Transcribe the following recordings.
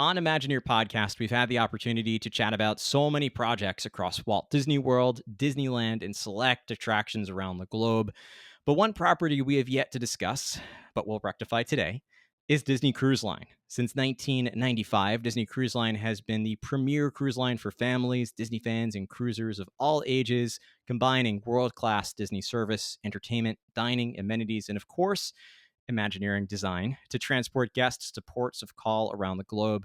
On Imagineer podcast, we've had the opportunity to chat about so many projects across Walt Disney World, Disneyland, and select attractions around the globe. But one property we have yet to discuss, but we'll rectify today, is Disney Cruise Line. Since 1995, Disney Cruise Line has been the premier cruise line for families, Disney fans, and cruisers of all ages, combining world class Disney service, entertainment, dining, amenities, and of course, Imagineering design to transport guests to ports of call around the globe.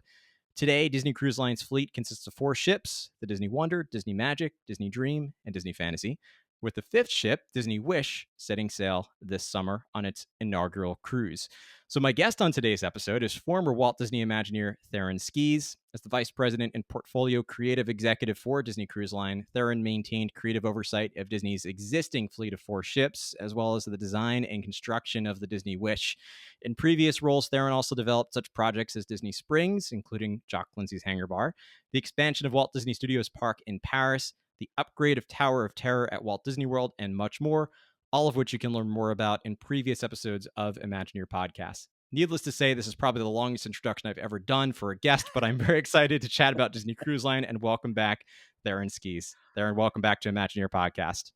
Today, Disney Cruise Line's fleet consists of 4 ships: the Disney Wonder, Disney Magic, Disney Dream, and Disney Fantasy, with the 5th ship, Disney Wish, setting sail this summer on its inaugural cruise. So, my guest on today's episode is former Walt Disney Imagineer Theron Skees. As the Vice President and Portfolio Creative Executive for Disney Cruise Line, Theron maintained creative oversight of Disney's existing fleet of 4 ships, as well as the design and construction of the Disney Wish. In previous roles, Theron also developed such projects as Disney Springs, including Jock Lindsay's Hangar Bar, the expansion of Walt Disney Studios Park in Paris, the upgrade of Tower of Terror at Walt Disney World, and much more, all of which you can learn more about in previous episodes of Imagineer Podcasts. Needless to say, this is probably the longest introduction I've ever done for a guest, but I'm very excited to chat about Disney Cruise Line, and welcome back, Theron Skees. Theron, welcome back to Imagineer Podcast.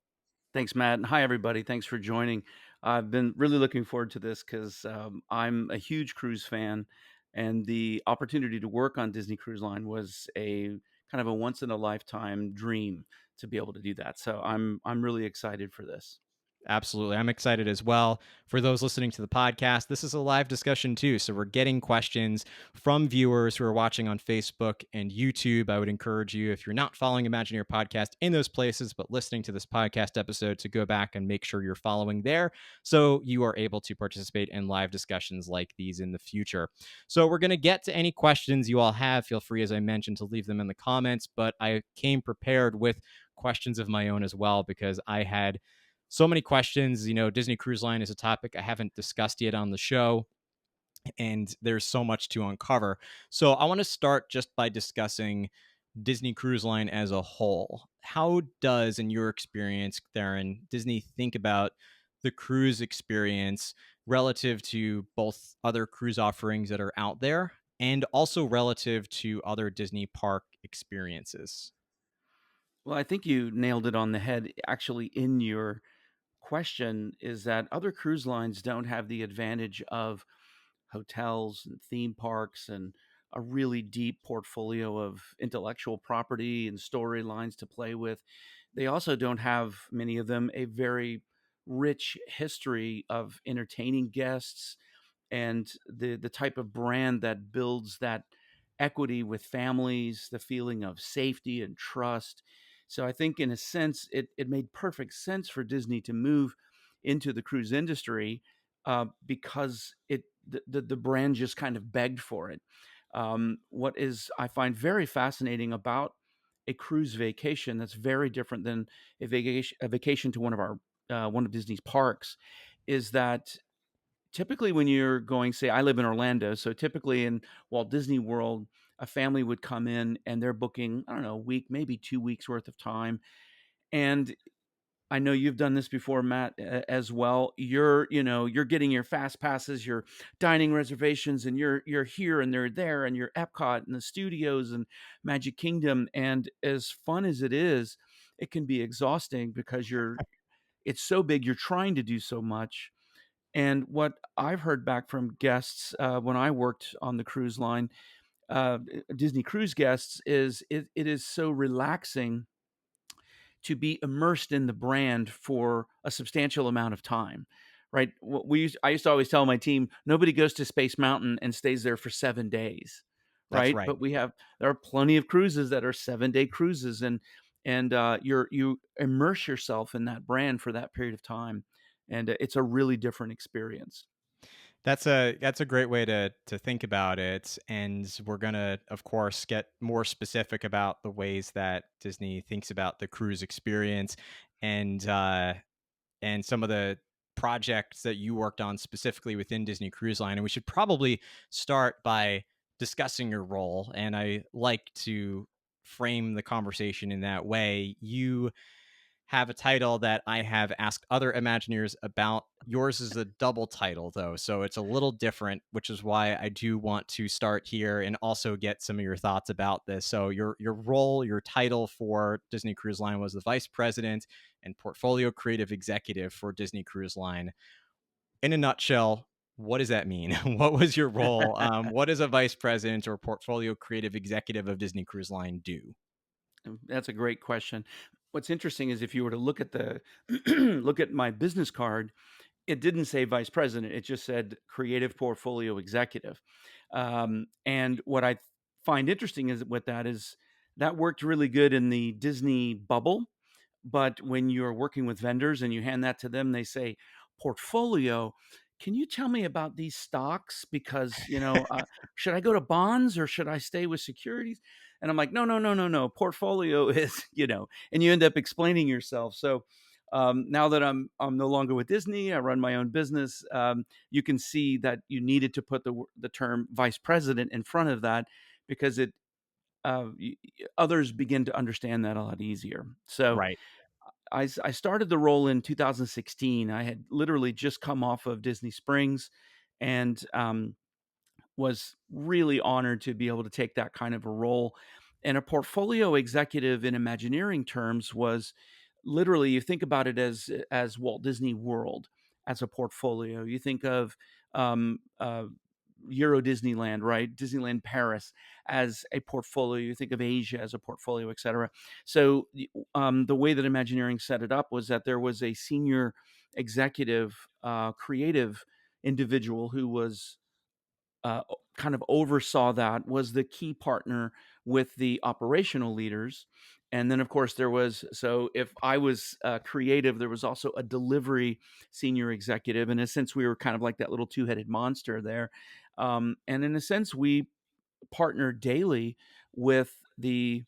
Thanks, Matt. And hi, everybody. Thanks for joining. I've been really looking forward to this because I'm a huge cruise fan, and the opportunity to work on Disney Cruise Line was a kind of a once in a lifetime dream to be able to do that. So I'm really excited for this. Absolutely. I'm excited as well. For those listening to the podcast, this is a live discussion too. So we're getting questions from viewers who are watching on Facebook and YouTube. I would encourage you, if you're not following Imagineer Podcast in those places, but listening to this podcast episode, to go back and make sure you're following there so you are able to participate in live discussions like these in the future. So we're going to get to any questions you all have. Feel free, as I mentioned, to leave them in the comments, but I came prepared with questions of my own as well because I had so many questions. Disney Cruise Line is a topic I haven't discussed yet on the show, and there's so much to uncover. So I want to start just by discussing Disney Cruise Line as a whole. How does, in your experience, Theron, Disney think about the cruise experience relative to both other cruise offerings that are out there and also relative to other Disney park experiences? Well, I think you nailed it on the head actually in your question is that other cruise lines don't have the advantage of hotels and theme parks and a really deep portfolio of intellectual property and storylines to play with. They also don't have, many of them, a very rich history of entertaining guests and the type of brand that builds that equity with families, the feeling of safety and trust. So I think in a sense it made perfect sense for Disney to move into the cruise industry because the brand just kind of begged for it. What is I find very fascinating about a cruise vacation that's very different than a vacation to one of Disney's parks is that typically when you're going, say, I live in Orlando, so typically in Walt Disney World, a family would come in and they're booking, I don't know, a week, maybe 2 weeks worth of time. And I know you've done this before, Matt, as well. You're getting your fast passes, your dining reservations, and you're here and they're there, and you're Epcot and the studios and Magic Kingdom. And as fun as it is, it can be exhausting because it's so big, you're trying to do so much. And what I've heard back from guests when I worked on the cruise line, Disney cruise guests, is it is so relaxing to be immersed in the brand for a substantial amount of time, right? I used to always tell my team, nobody goes to Space Mountain and stays there for 7 days, That's right? right. But there are plenty of cruises that are 7 day cruises, and you immerse yourself in that brand for that period of time, and it's a really different experience. That's a great way to think about it, and we're gonna, of course, get more specific about the ways that Disney thinks about the cruise experience, and some of the projects that you worked on specifically within Disney Cruise Line. And we should probably start by discussing your role. And I like to frame the conversation in that way. You have a title that I have asked other Imagineers about. Yours is a double title, though, so it's a little different, which is why I do want to start here and also get some of your thoughts about this. So, your role, your title for Disney Cruise Line was the Vice President and Portfolio Creative Executive for Disney Cruise Line. In a nutshell, what does that mean? What was your role? What does a vice president or portfolio creative executive of Disney Cruise Line do? That's a great question. What's interesting is if you were to look at the look at my business card, it didn't say vice president, it just said creative portfolio executive. And what I find interesting is with that is that worked really good in the Disney bubble, but when you're working with vendors and you hand that to them, they say, "Portfolio, can you tell me about these stocks? Because, should I go to bonds or should I stay with securities?" And I'm like, "No, no, no, no, no. Portfolio is," and you end up explaining yourself. So, now that I'm no longer with Disney, I run my own business. You can see that you needed to put the term vice president in front of that because others begin to understand that a lot easier. So Right. I started the role in 2016. I had literally just come off of Disney Springs, and was really honored to be able to take that kind of a role. And a portfolio executive in Imagineering terms was literally, you think about it as Walt Disney World as a portfolio. You think of um, uh, Euro Disneyland, right? Disneyland Paris as a portfolio. You think of Asia as a portfolio, et cetera. So the way that Imagineering set it up was that there was a senior executive, creative individual who was kind of oversaw that, was the key partner with the operational leaders. And then, of course, so if I was creative, there was also a delivery senior executive. And in a sense, we were kind of like that little two headed monster there. And in a sense, we partnered daily with the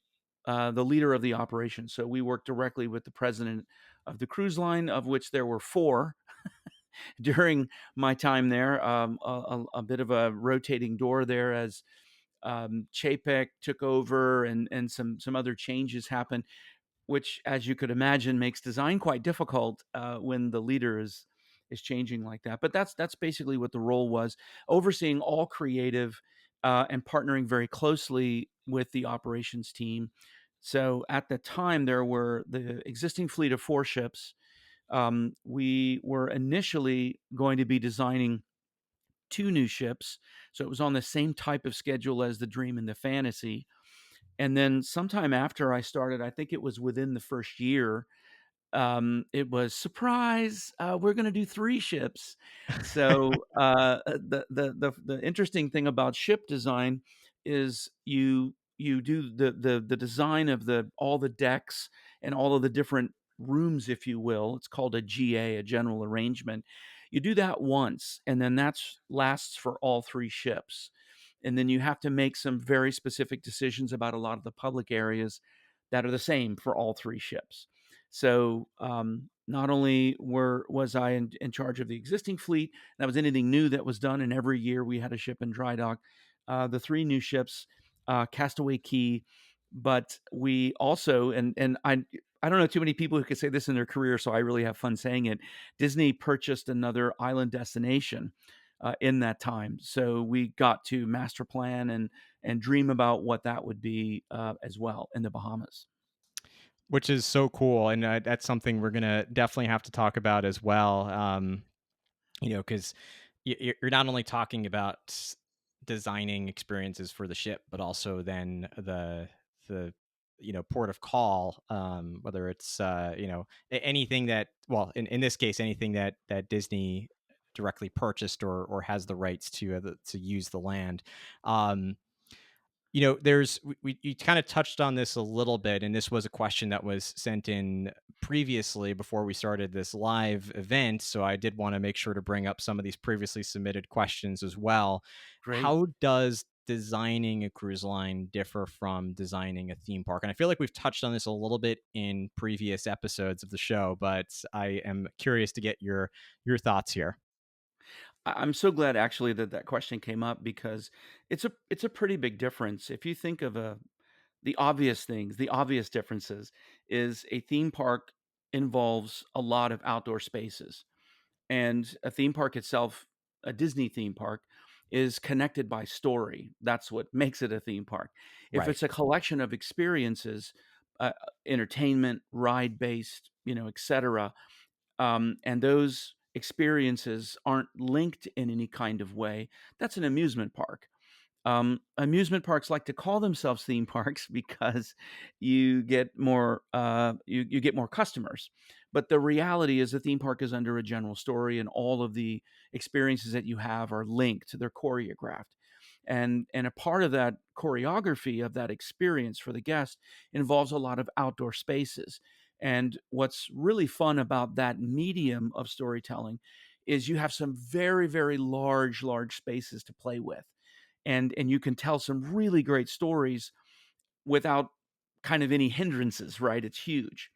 leader of the operation. So we worked directly with the president of the cruise line, of which there were four during my time there. A bit of a rotating door there as Chapek took over, and some other changes happened, which, as you could imagine, makes design quite difficult when the leader is changing like that. But that's basically what the role was: overseeing all creative and partnering very closely with the operations team. So at the time, there were the existing fleet of four ships. We were initially going to be designing two new ships. So it was on the same type of schedule as the Dream and the Fantasy. And then sometime after I started, I think it was within the first year, it was surprise. We're going to do three ships. So the interesting thing about ship design is you do the design of the all the decks and all of the different rooms, if you will. It's called a GA, a general arrangement. You do that once, and then that's lasts for all three ships. And then you have to make some very specific decisions about a lot of the public areas that are the same for all three ships. So not only was I in charge of the existing fleet, that was anything new that was done, and every year we had a ship in dry dock. The three new ships, Castaway Key, but we also, and I don't know too many people who could say this in their career, so I really have fun saying it. Disney purchased another island destination in that time, so we got to master plan and dream about what that would be as well in the Bahamas. Which is so cool, and that's something we're gonna definitely have to talk about as well. Because you're not only talking about designing experiences for the ship, but also then the port of call, whether it's anything that, well, in this case, anything that Disney directly purchased or has the rights to use the land. um there's we you kind of touched on this a little bit, and this was a question that was sent in previously before we started this live event. So I did want to make sure to bring up some of these previously submitted questions as well. Great. How does designing a cruise line differ from designing a theme park? And I feel like we've touched on this a little bit in previous episodes of the show, but I am curious to get your thoughts here. I'm so glad actually that that question came up because it's a pretty big difference. If you think of the obvious things, the obvious differences is a theme park. involves a lot of outdoor spaces. And a theme park itself, a Disney theme park, is connected by story. That's what makes it a theme park. If Right. it's a collection of experiences, entertainment, ride based, etc., and those experiences aren't linked in any kind of way, that's an amusement park. Amusement parks like to call themselves theme parks because you get more customers. But the reality is, the theme park is under a general story, and all of the experiences that you have are linked. They're choreographed, and a part of that choreography of that experience for the guest involves a lot of outdoor spaces. And what's really fun about that medium of storytelling is you have some very, very large spaces to play with, and you can tell some really great stories without kind of any hindrances, right? It's huge.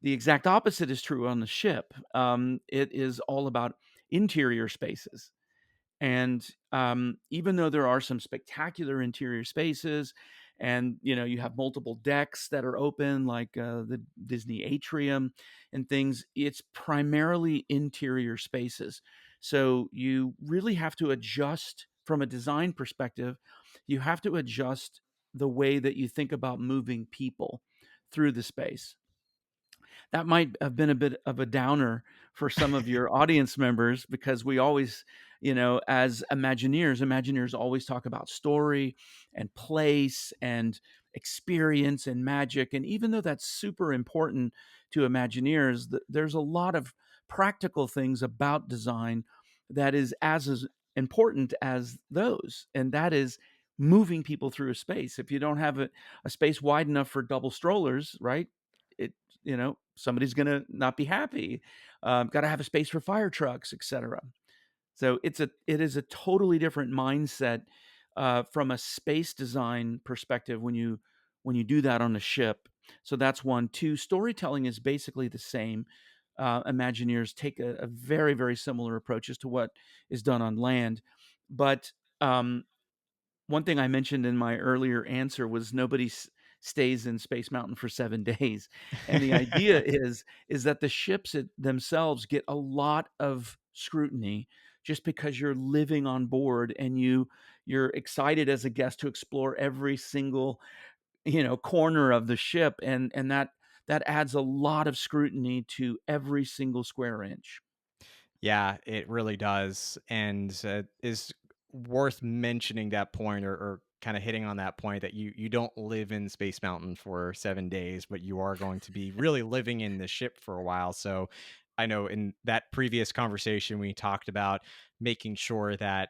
The exact opposite is true on the ship. It is all about interior spaces. And even though there are some spectacular interior spaces, and you have multiple decks that are open, like the Disney atrium and things, it's primarily interior spaces. So you really have to adjust from a design perspective. You have to adjust the way that you think about moving people through the space. That might have been a bit of a downer for some of your audience members, because we always, as Imagineers always talk about story and place and experience and magic. And even though that's super important to Imagineers, there's a lot of practical things about design that is as important as those. And that is moving people through a space. If you don't have a space wide enough for double strollers, right? It somebody's gonna not be happy. Got to have a space for fire trucks, etc. So it is a totally different mindset from a space design perspective when you do that on a ship. So that's one. Two, storytelling is basically the same. Imagineers take a very, very similar approach as to what is done on land, but one thing I mentioned in my earlier answer was nobody stays in Space Mountain for 7 days, and the idea is that the ships themselves get a lot of scrutiny just because you're living on board, and you're excited as a guest to explore every single, corner of the ship, and that adds a lot of scrutiny to every single square inch. Yeah, it really does, and is worth mentioning that point, or kind of hitting on that point that you don't live in Space Mountain for 7 days, but you are going to be really living in the ship for a while. So, I know in that previous conversation we talked about making sure that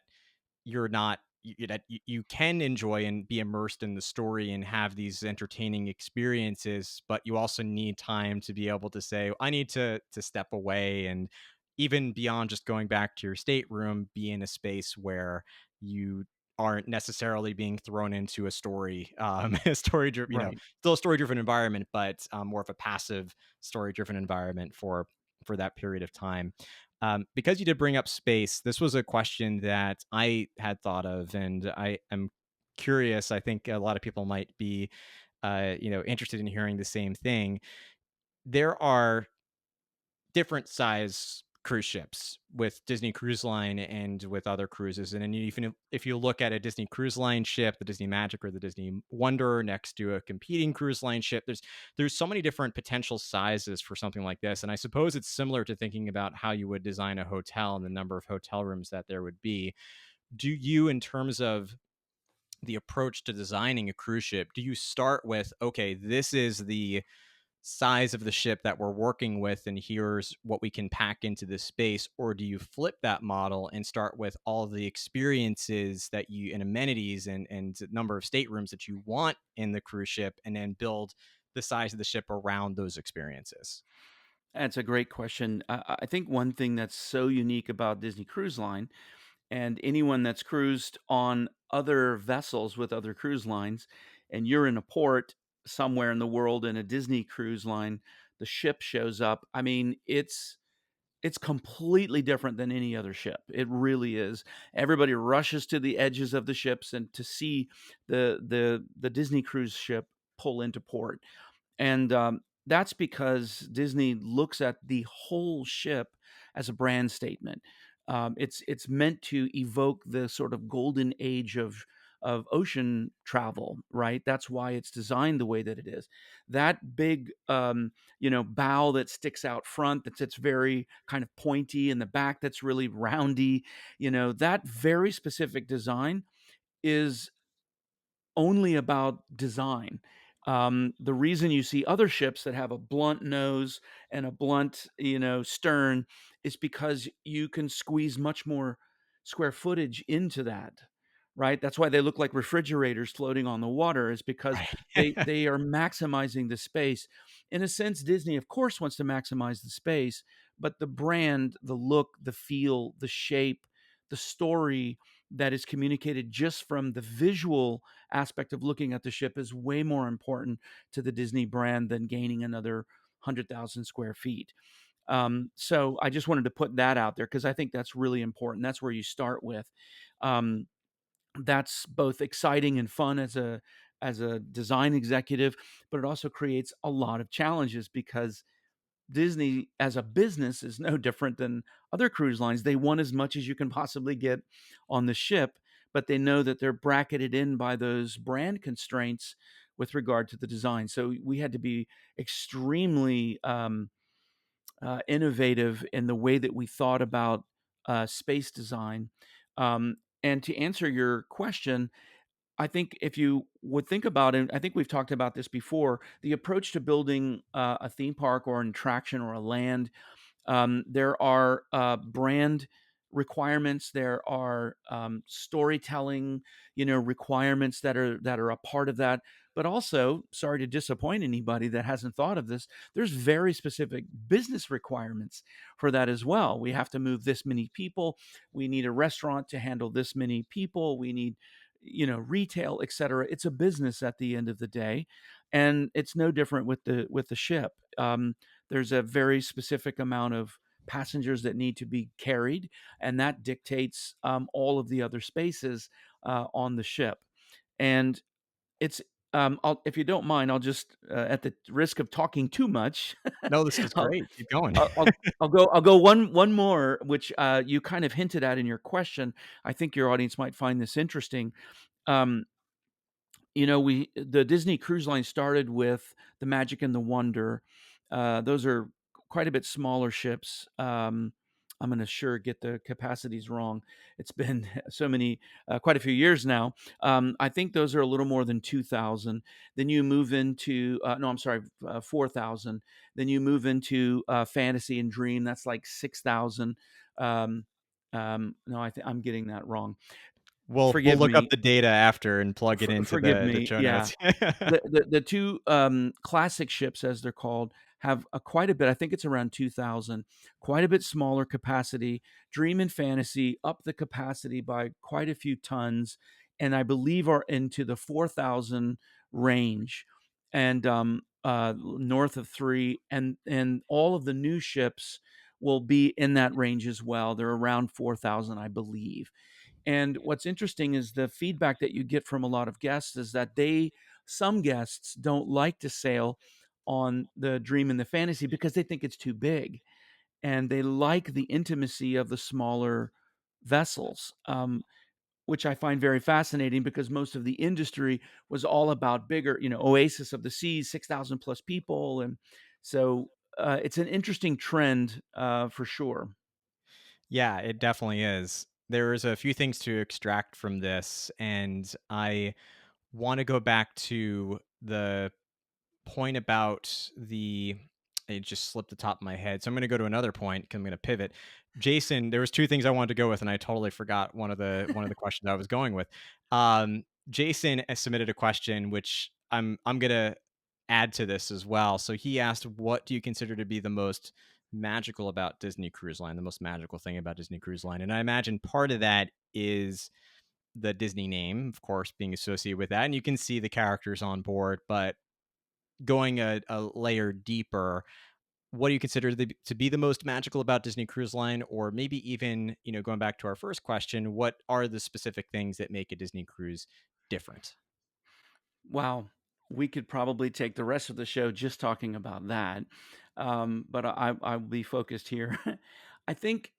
you're not that you can enjoy and be immersed in the story and have these entertaining experiences, but you also need time to be able to say, I need to step away, and even beyond just going back to your stateroom, be in a space where you aren't necessarily being thrown into a story, a story driven, Right. still a story driven environment, but more of a passive story driven environment for that period of time. Because you did bring up space, this was a question that I had thought of, and I am curious. I think a lot of people might be, interested in hearing the same thing. There are different size cruise ships with Disney Cruise Line and with other cruises. And then even if you look at a Disney Cruise Line ship, the Disney Magic or the Disney Wonder next to a competing cruise line ship, there's so many different potential sizes for something like this. And I suppose it's similar to thinking about how you would design a hotel and the number of hotel rooms that there would be. Do you, in terms of the approach to designing a cruise ship, do you start with, okay, this is the size of the ship that we're working with, and here's what we can pack into this space? Or do you flip that model and start with all the experiences that you and amenities and number of staterooms that you want in the cruise ship, and then build the size of the ship around those experiences? That's a great question. I think one thing that's so unique about Disney Cruise Line, and anyone that's cruised on other vessels with other cruise lines, and you're in a port somewhere in the world in a Disney cruise line, the ship shows up. I mean, it's completely different than any other ship. It really is. Everybody rushes to the edges of the ships and to see the Disney cruise ship pull into port. And that's because Disney looks at the whole ship as a brand statement. It's meant to evoke the sort of golden age of ocean travel, right? That's why it's designed the way that it is. That big, bow that sticks out front, that's very kind of pointy, and the back that's really roundy. That very specific design is only about design. The reason you see other ships that have a blunt nose and a blunt, stern is because you can squeeze much more square footage into that, right? That's why they look like refrigerators floating on the water, is because Right. they are maximizing the space. In a sense, Disney, of course, wants to maximize the space, but the brand, the look, the feel, the shape, the story that is communicated just from the visual aspect of looking at the ship is way more important to the Disney brand than gaining another 100,000 square feet. So I just wanted to put that out there because I think that's really important. That's where you start with. Um, that's both exciting and fun as a design executive, but it also creates a lot of challenges because Disney as a business is no different than other cruise lines. They want as much as you can possibly get on the ship, but they know that they're bracketed in by those brand constraints with regard to the design. So we had to be extremely innovative in the way that we thought about space design. And to answer your question, I think if you would think about it, I think we've talked about this before. The approach to building a theme park or an attraction or a land, there are brand requirements. There are storytelling, requirements that are a part of that. But also, sorry to disappoint anybody that hasn't thought of this. There's very specific business requirements for that as well. We have to move this many people. We need a restaurant to handle this many people. We need, retail, et cetera. It's a business at the end of the day, and it's no different with the ship. There's a very specific amount of passengers that need to be carried, and that dictates all of the other spaces on the ship. And it's if you don't mind, I'll just, at the risk of talking too much, No, this is I'll, great. Keep going. I'll go one more, which you kind of hinted at in your question. I think your audience might find this interesting. Um, we the Disney Cruise Line started with the Magic and the Wonder. Those are quite a bit smaller ships. I'm going to sure get the capacities wrong. It's been quite a few years now. I think those are a little more than 2,000. Then you move into, no, I'm sorry, 4,000. Then you move into Fantasy and Dream. That's like 6,000. Um, no, I'm getting that wrong. We'll Forgive look up me. the data after and plug it into Forgive the me. show Yeah. notes. The 2, classic ships, as they're called, have a quite a bit, I think it's around 2,000, quite a bit smaller capacity. Dream and Fantasy up the capacity by quite a few tons, and I believe are into the 4,000 range, and, north of 3, and all of the new ships will be in that range as well. They're around 4,000, I believe. And what's interesting is the feedback that you get from a lot of guests is that some guests don't like to sail on the Dream and the Fantasy because they think it's too big, and they like the intimacy of the smaller vessels, which I find very fascinating because most of the industry was all about bigger, Oasis of the Seas, 6,000 plus people. And so it's an interesting trend for sure. Yeah, it definitely is. There's a few things to extract from this, and I want to go back to the point about the it just slipped the top of my head. So I'm going to go to another point 'cause I'm going to pivot. Jason, there was two things I wanted to go with and I totally forgot one of the questions I was going with. Jason submitted a question which I'm going to add to this as well. So he asked, what do you consider to be the most magical about Disney Cruise Line, the most magical thing about Disney Cruise Line? And I imagine part of that is the Disney name, of course, being associated with that. And you can see the characters on board, but going a layer deeper, what do you consider to be the most magical about Disney Cruise Line? Or maybe even, going back to our first question, what are the specific things that make a Disney cruise different? Wow. We could probably take the rest of the show just talking about that, but I'll be focused here. I think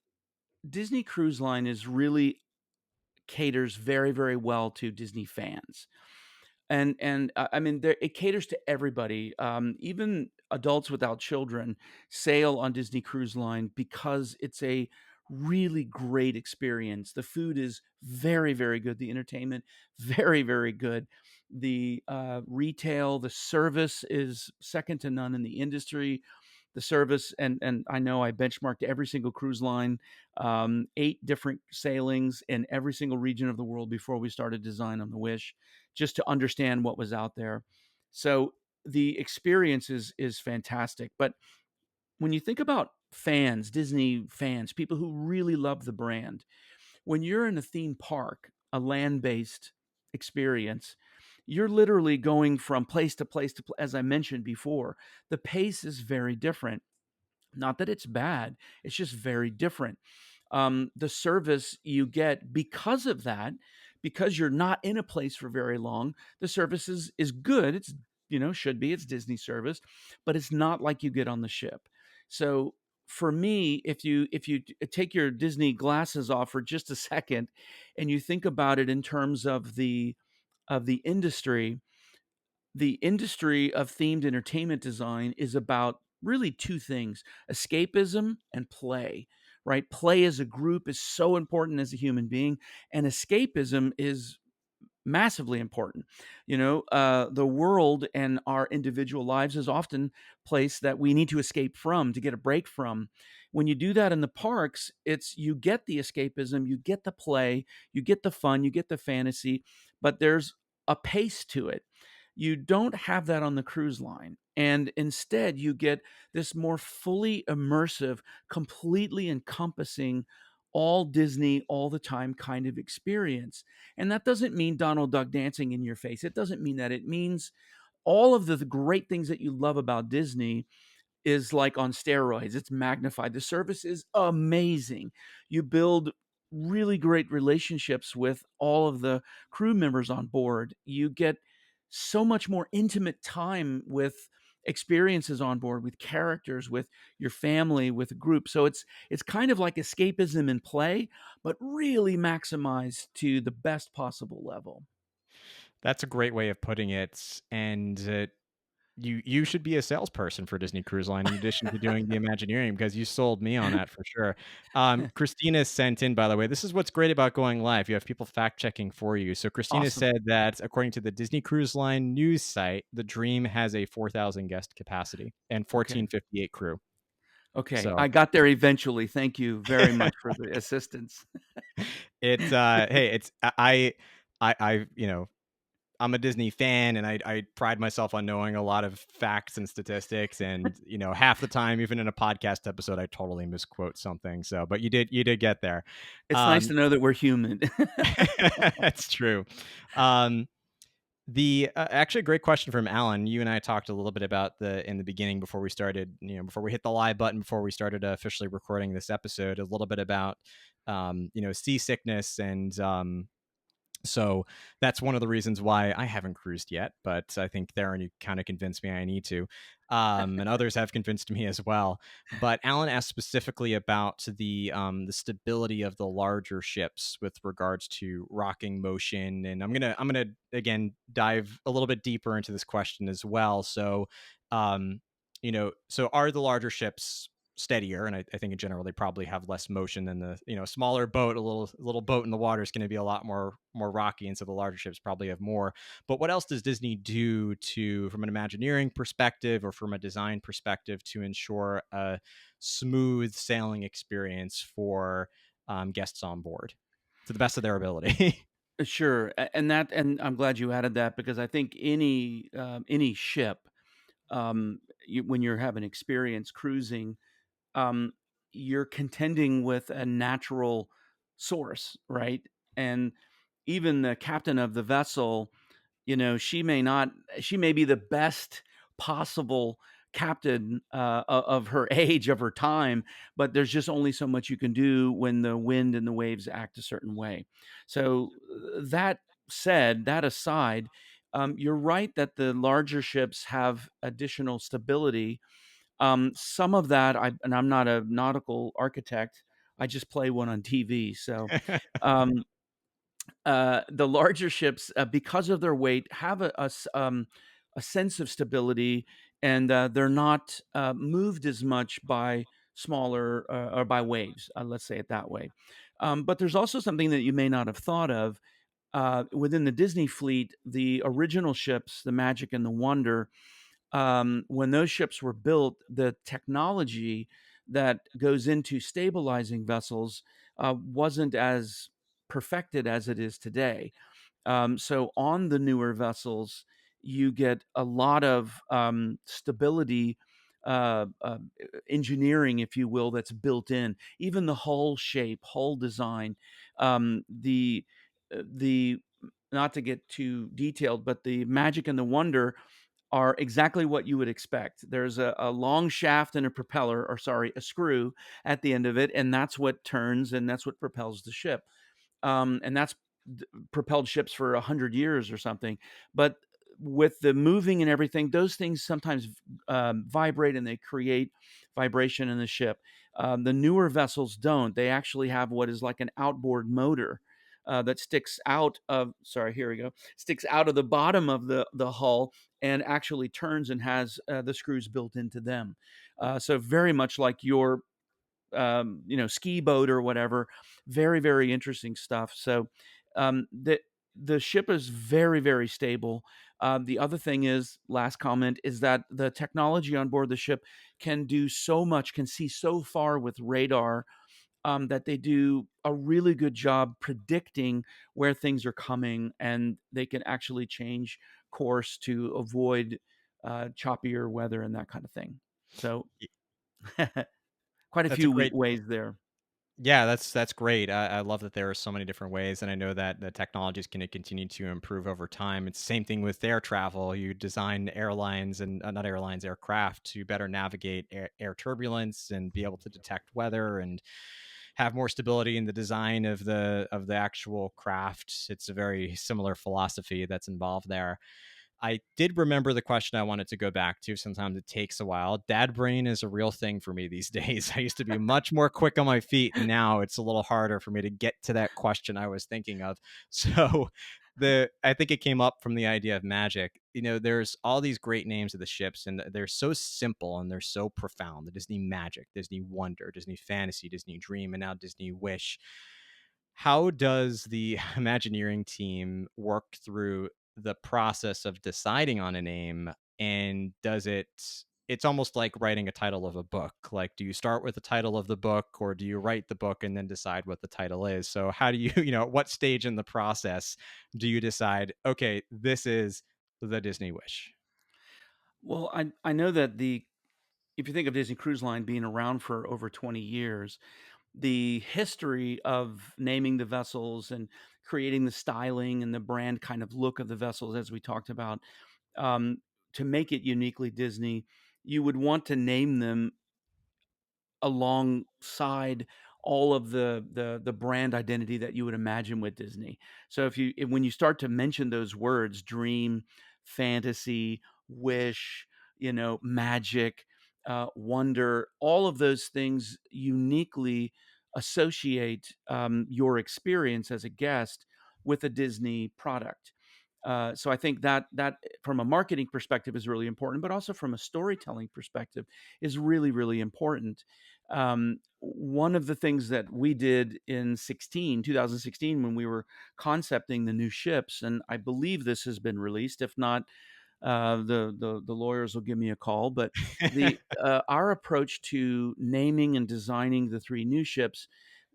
Disney Cruise Line is really caters very, very well to Disney fans. And I mean, there it caters to everybody, even adults without children sail on Disney Cruise Line because it's a really great experience. The food is very, very good, the entertainment, very, very good. The, retail, the service is second to none in the industry. The service and I know I benchmarked every single cruise line, 8 different sailings in every single region of the world before we started design on the Wish, just to understand what was out there. So the experience is fantastic. But when you think about fans, Disney fans, people who really love the brand, when you're in a theme park, a land-based experience, you're literally going from place to place to as I mentioned before, the pace is very different. Not that it's bad, it's just very different. The service you get because of that, because you're not in a place for very long, the service is good. It's, should be. It's Disney service, but it's not like you get on the ship. So for me, if you take your Disney glasses off for just a second and you think about it in terms of the industry of themed entertainment design is about really two things: escapism and play, right? Play as a group is so important as a human being, and escapism is massively important. The world and our individual lives is often place that we need to escape from, to get a break from. When you do that in the parks, it's you get the escapism, you get the play, you get the fun, you get the fantasy, but there's a pace to it. You don't have that on the cruise line. And instead, you get this more fully immersive, completely encompassing, all Disney, all the time kind of experience. And that doesn't mean Donald Duck dancing in your face. It doesn't mean that. It means all of the great things that you love about Disney is like on steroids. It's magnified. The service is amazing. You build really great relationships with all of the crew members on board. You get so much more intimate time with experiences on board, with characters, with your family, with a group. So it's kind of like escapism in play, but really maximized to the best possible level. That's a great way of putting it, and you should be a salesperson for Disney Cruise Line in addition to doing the Imagineering because you sold me on that for sure. Christina sent in, by the way, this is what's great about going live. You have people fact checking for you. So Christina Awesome. said that according to the Disney Cruise Line news site, the Dream has a 4,000 guest capacity and Okay. 1458 crew. Okay. So I got there eventually. Thank you very much for the assistance. it's hey, it's I'm a Disney fan, and I pride myself on knowing a lot of facts and statistics, and half the time, even in a podcast episode, I totally misquote something. So, but you did get there. It's nice Um, to know that we're human. that's true. Um, the actually a great question from Alan. You and I talked a little bit about the in the beginning before we started, before we hit the live button, before we started officially recording this episode, a little bit about seasickness and so that's one of the reasons why I haven't cruised yet, but I think Theron, you kind of convinced me I need to. And others have convinced me as well. But Alan asked specifically about the stability of the larger ships with regards to rocking motion. And I'm gonna again dive a little bit deeper into this question as well. So so are the larger ships steadier, and I think in general they probably have less motion than the smaller boat. A little boat in the water is going to be a lot more rocky, and so the larger ships probably have more. But what else does Disney do to, from an Imagineering perspective or from a design perspective, to ensure a smooth sailing experience for guests on board to the best of their ability? Sure, and I'm glad you added that because I think any ship, when you're having experience cruising, um, you're contending with a natural source, right? And even the captain of the vessel, she may be the best possible captain of her age, of her time, but there's just only so much you can do when the wind and the waves act a certain way. So that aside, You're right that the larger ships have additional stability. Some of that, and I'm not a nautical architect. I just play one on TV. So, um, the larger ships, because of their weight, have a sense of stability, and they're not moved as much by smaller or by waves. Let's say it that way. But there's also something that you may not have thought of within the Disney fleet. The original ships, the Magic and the Wonder, when those ships were built, the technology that goes into stabilizing vessels wasn't as perfected as it is today. So on the newer vessels, you get a lot of stability, engineering, if you will, that's built in. Even the hull shape, hull design, the not to get too detailed, but the Magic and the Wonder are exactly what you would expect. There's a long shaft and a propeller, or sorry, a screw at the end of it, and that's what turns and that's what propels the ship. And that's propelled ships for 100 years or something. But with the moving and everything, those things sometimes vibrate and they create vibration in the ship. The newer vessels don't. They actually have what is like an outboard motor. That sticks out of sorry here we go sticks out of the bottom of the hull and actually turns and has the screws built into them. So very much like your ski boat or whatever. Very, very interesting stuff. So the ship is very, very stable. The other thing is, last comment, is that the technology on board the ship can do so much, can see so far with radar, that they do a really good job predicting where things are coming, and they can actually change course to avoid choppier weather and that kind of thing. So quite a That's a few great ways there. Yeah, that's great. I love that there are so many different ways, and I know that the technology is going to continue to improve over time. It's the same thing with air travel. You design airlines and not airlines, aircraft to better navigate air turbulence and be able to detect weather and have more stability in the design of the actual craft. It's a very similar philosophy that's involved there. I did remember the question I wanted to go back to. Sometimes it takes a while. Dad brain is a real thing for me these days. I used to be much more quick on my feet, and now it's a little harder for me to get to that question I was thinking of. So the I think it came up from the idea of magic. There's all these great names of the ships, and they're so simple and they're so profound. The Disney Magic, Disney Wonder, Disney Fantasy, Disney Dream, and now Disney Wish. How does the Imagineering team work through the process of deciding on a name? And it's almost like writing a title of a book. Like, do you start with the title of the book, or do you write the book and then decide what the title is? So how do you, at what stage in the process do you decide, okay, this is the Disney Wish? Well, I know that the if you think of Disney Cruise Line being around for over 20 years, the history of naming the vessels and creating the styling and the brand kind of look of the vessels, as we talked about, um, to make it uniquely Disney, you would want to name them alongside all of the brand identity that you would imagine with Disney. So when you start to mention those words, dream, fantasy, wish, magic, wonder, all of those things uniquely associate your experience as a guest with a Disney product. So I think that from a marketing perspective is really important, but also from a storytelling perspective is really, really important. One of the things that we did in 2016, when we were concepting the new ships, and I believe this has been released. If not, the lawyers will give me a call. But the our approach to naming and designing the three new ships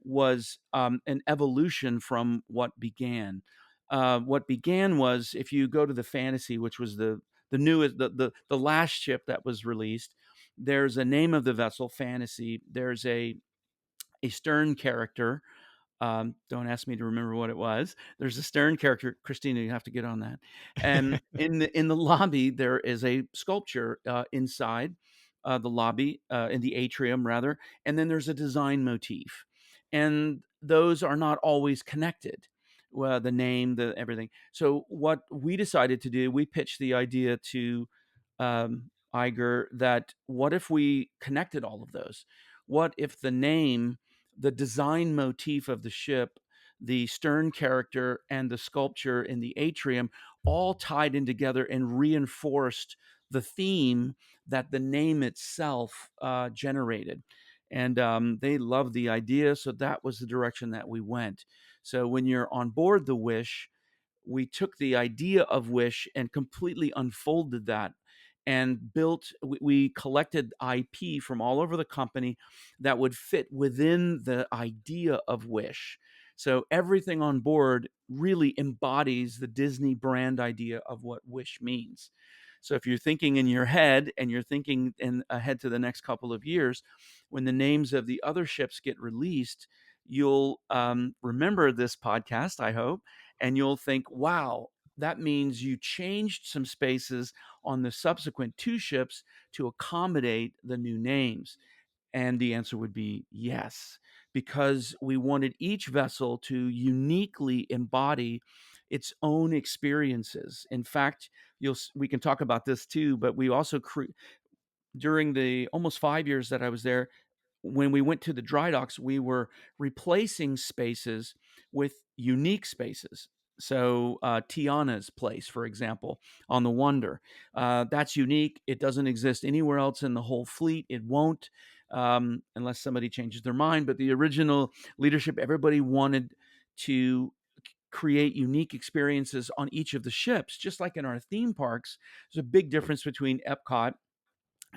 was an evolution from what began. What began was, if you go to the Fantasy, which was the newest, the last ship that was released. There's a name of the vessel, Fantasy. There's a stern character. Don't ask me to remember what it was. There's a stern character. Christina, you have to get on that. And in the lobby, there is a sculpture inside the lobby, in the atrium rather, and then there's a design motif, and those are not always connected. well, the name, the everything. So what we decided to do, we pitched the idea to Iger that what if we connected all of those? What if the name, the design motif of the ship, the stern character, and the sculpture in the atrium all tied in together and reinforced the theme that the name itself generated? And they loved the idea, so that was the direction that we went. So when you're on board the Wish, we took the idea of Wish and completely unfolded that and we collected IP from all over the company that would fit within the idea of Wish. So everything on board really embodies the Disney brand idea of what Wish means. So if you're thinking in your head and you're thinking ahead to the next couple of years, when the names of the other ships get released, you'll remember this podcast, I hope, and you'll think, wow, that means you changed some spaces on the subsequent two ships to accommodate the new names. And the answer would be yes, because we wanted each vessel to uniquely embody its own experiences. In fact, we can talk about this too, but we also during the almost 5 years that I was there, when we went to the dry docks, we were replacing spaces with unique spaces. So, Tiana's place, for example, on the Wonder, that's unique. It doesn't exist anywhere else in the whole fleet. It won't, unless somebody changes their mind. But the original leadership, everybody wanted to create unique experiences on each of the ships, just like in our theme parks. There's a big difference between Epcot,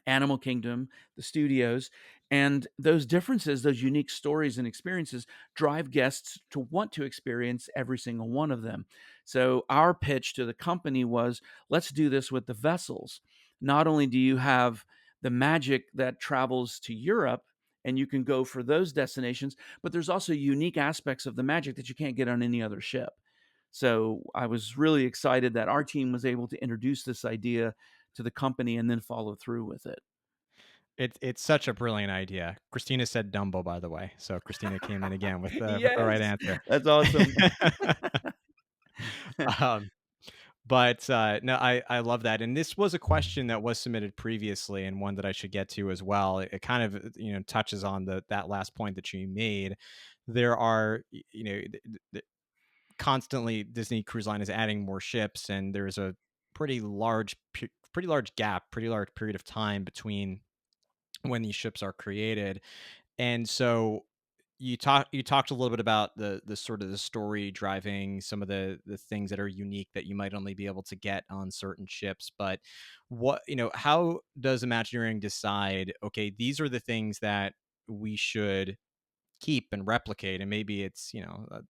Animal Kingdom, the studios, and those differences, those unique stories and experiences drive guests to want to experience every single one of them. So our pitch to the company was, let's do this with the vessels. Not only do you have the magic that travels to Europe and you can go for those destinations, but there's also unique aspects of the magic that you can't get on any other ship. So I was really excited that our team was able to introduce this idea to the company and then follow through with it. It's such a brilliant idea. Christina said Dumbo, by the way, so Christina came in again with the right Yes, answer. that's awesome. Um, but, no, I love that, and this was a question that was submitted previously and one that I should get to as well. It kind of, touches on that last point that you made. There are, constantly Disney Cruise Line is adding more ships, and there's a pretty large gap, pretty large period of time between when these ships are created. And so you talked a little bit about the sort of the story driving some of the things that are unique that you might only be able to get on certain ships. But how does Imagineering decide, okay, these are the things that we should keep and replicate, and maybe it's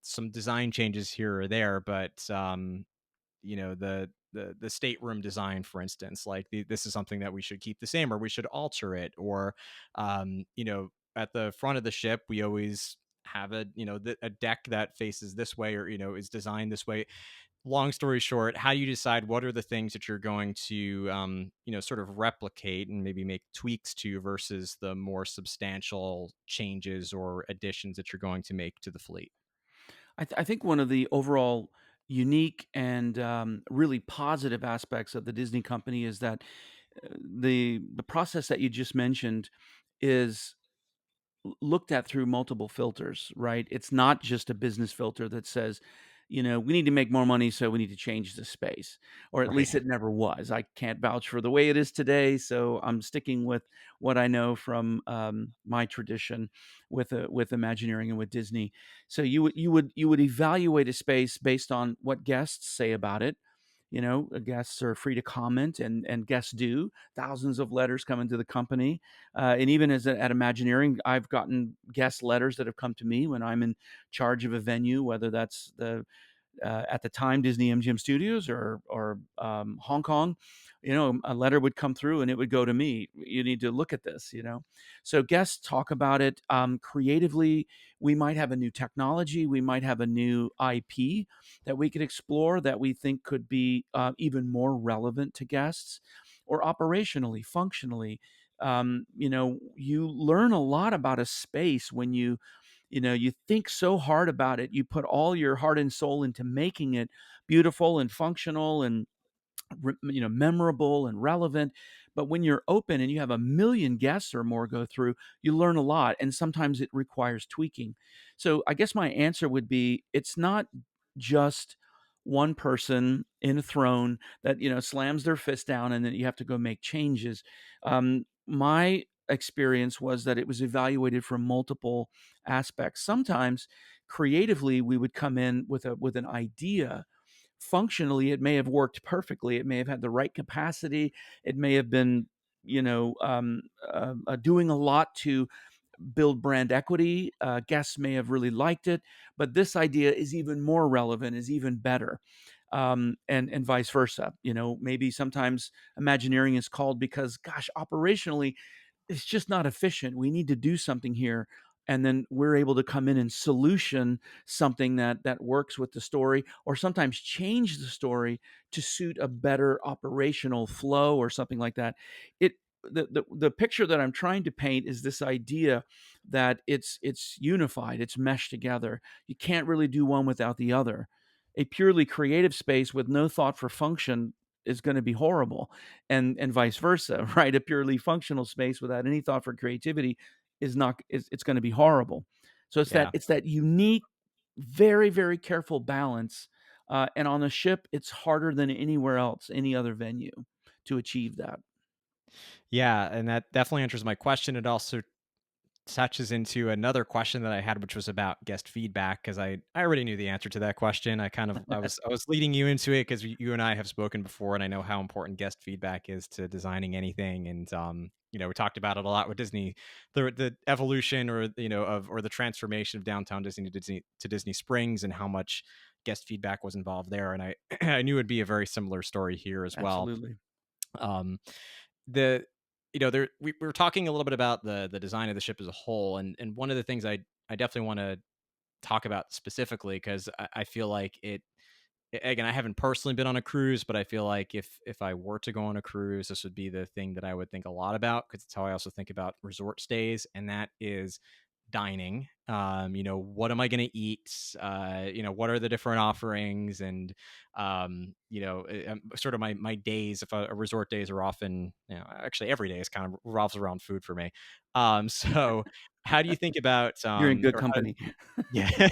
some design changes here or there, but the stateroom design, for instance, like this is something that we should keep the same or we should alter it, or at the front of the ship we always have a deck that faces this way, or is designed this way. Long story short, how do you decide what are the things that you're going to sort of replicate and maybe make tweaks to versus the more substantial changes or additions that you're going to make to the fleet? I think one of the overall unique and really positive aspects of the Disney company is that the process that you just mentioned is looked at through multiple filters, right? It's not just a business filter that says, we need to make more money, so we need to change the space, or at Right. least it never was. I can't vouch for the way it is today, so I'm sticking with what I know from my tradition with Imagineering and with Disney. So you would evaluate a space based on what guests say about it. Guests are free to comment, and guests do. Thousands of letters come into the company, and even at Imagineering, I've gotten guest letters that have come to me when I'm in charge of a venue, whether that's the at the time Disney MGM Studios or Hong Kong. A letter would come through and it would go to me. You need to look at this. So guests talk about it creatively. We might have a new technology. We might have a new IP that we could explore that we think could be even more relevant to guests, or operationally, functionally. You learn a lot about a space when You think so hard about it. You put all your heart and soul into making it beautiful and functional and memorable and relevant. But when you're open and you have a million guests or more go through, you learn a lot, and sometimes it requires tweaking. So I guess my answer would be, it's not just one person in a throne that slams their fist down and then you have to go make changes. My experience was that it was evaluated from multiple aspects. Sometimes creatively we would come in with an idea. Functionally, it may have worked perfectly. It may have had the right capacity. It may have been, doing a lot to build brand equity. Guests may have really liked it, but this idea is even more relevant, is even better, and vice versa. Maybe sometimes Imagineering is called because, gosh, operationally it's just not efficient. We need to do something here. And then we're able to come in and solution something that works with the story, or sometimes change the story to suit a better operational flow or something like that. It the picture that I'm trying to paint is this idea that it's unified, it's meshed together. You can't really do one without the other. A purely creative space with no thought for function is going to be horrible, and vice versa. Right? A purely functional space without any thought for creativity is not it's going to be horrible. So Yeah. it's that unique, very very careful balance, and on a ship it's harder than anywhere else, any other venue, to achieve that. Yeah, and that definitely answers my question. It also touches into another question that I had, which was about guest feedback, because I already knew the answer to that question. I was leading you into it because you and I have spoken before, and I know how important guest feedback is to designing anything. And we talked about it a lot with Disney, the evolution, or the transformation of downtown Disney to Disney Springs, and how much guest feedback was involved there. And I I knew it'd be a very similar story here as well. Absolutely. Um, the there we were talking a little bit about the design of the ship as a whole, and one of the things I definitely want to talk about specifically, because I feel like again, I haven't personally been on a cruise, but I feel like if I were to go on a cruise, this would be the thing that I would think a lot about, because it's how I also think about resort stays, and that is dining. What am I going to eat? What are the different offerings? And sort of my days. If a resort days are often, actually every day is kind of revolves around food for me. So how do you think about, You're in good or how, company. yeah,